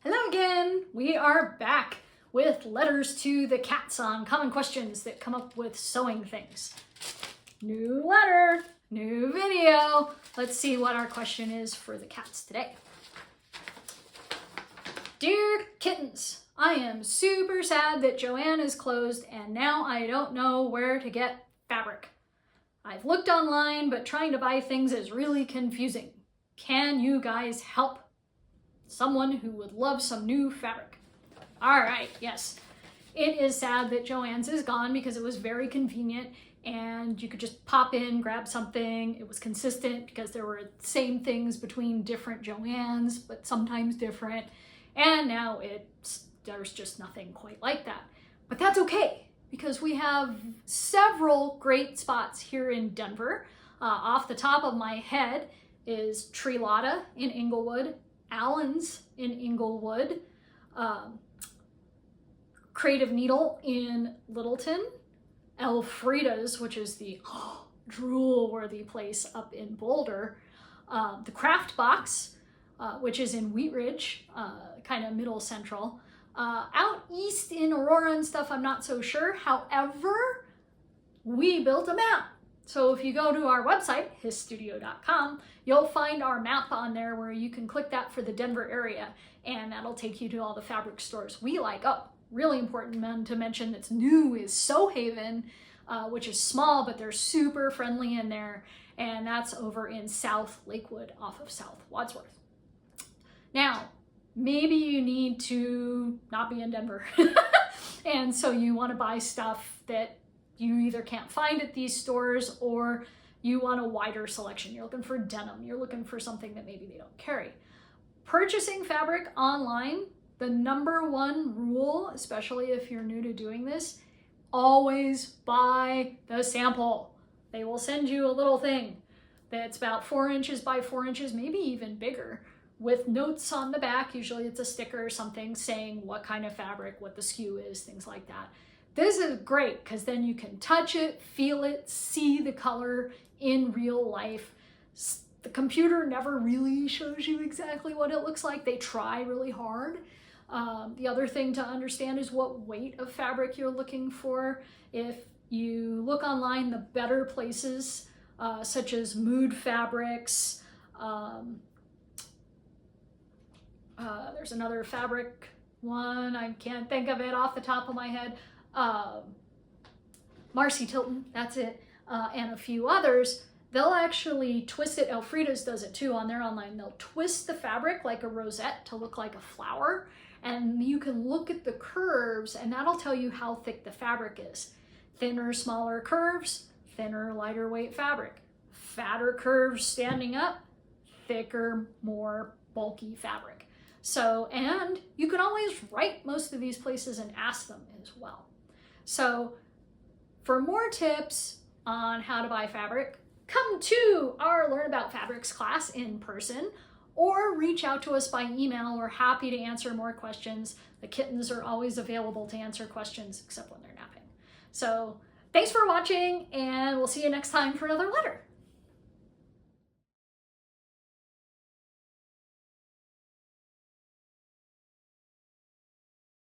Hello again! We are back with letters to the cats on common questions that come up with sewing things. New letter, new video. Let's see what our question is for the cats today. Dear kittens, I am super sad that Joann is closed and now I don't know where to get fabric. I've looked online, but trying to buy things is really confusing. Can you guys help? Someone who would love some new fabric. All right, yes. It is sad that Joann's is gone because it was very convenient and you could just pop in, grab something. It was consistent because there were same things between different Joann's, but sometimes different. And now there's just nothing quite like that. But that's okay because we have several great spots here in Denver. Off the top of my head is Trilata in Inglewood, Allen's in Inglewood, Creative Needle in Littleton, Elfrida's, which is the drool-worthy place up in Boulder, the Craft Box, which is in Wheat Ridge, kind of middle central. Out east in Aurora and stuff, I'm not so sure. However, we built a map. So if you go to our website, hisstudio.com, you'll find our map on there where you can click that for the Denver area, and that'll take you to all the fabric stores we like. Oh, really important to mention that's new is Sew Haven, which is small, but they're super friendly in there, and that's over in South Lakewood off of South Wadsworth. Now, maybe you need to not be in Denver, and so you want to buy stuff that you either can't find at these stores or you want a wider selection. You're looking for denim. You're looking for something that maybe they don't carry. Purchasing fabric online, the #1 rule, especially if you're new to doing this, always buy the sample. They will send you a little thing that's about 4 inches by 4 inches, maybe even bigger, with notes on the back. Usually it's a sticker or something saying what kind of fabric, what the SKU is, things like that. This is great because then you can touch it, feel it, see the color in real life. The computer never really shows you exactly what it looks like. They try really hard. The other thing to understand is what weight of fabric you're looking for. If you look online, the better places, such as Mood Fabrics, there's another fabric one, I can't think of it off the top of my head. Marcy Tilton, that's it, and a few others, they'll actually twist it. Elfrida's does it too on their online. They'll twist the fabric like a rosette to look like a flower, and you can look at the curves and that'll tell you how thick the fabric is. Thinner, smaller curves, thinner, lighter weight fabric. Fatter curves standing up, thicker, more bulky fabric. So, and you can always write most of these places and ask them as well. So for more tips on how to buy fabric, come to our Learn About Fabrics class in person or reach out to us by email. We're happy to answer more questions. The kittens are always available to answer questions except when they're napping. So thanks for watching and we'll see you next time for another letter.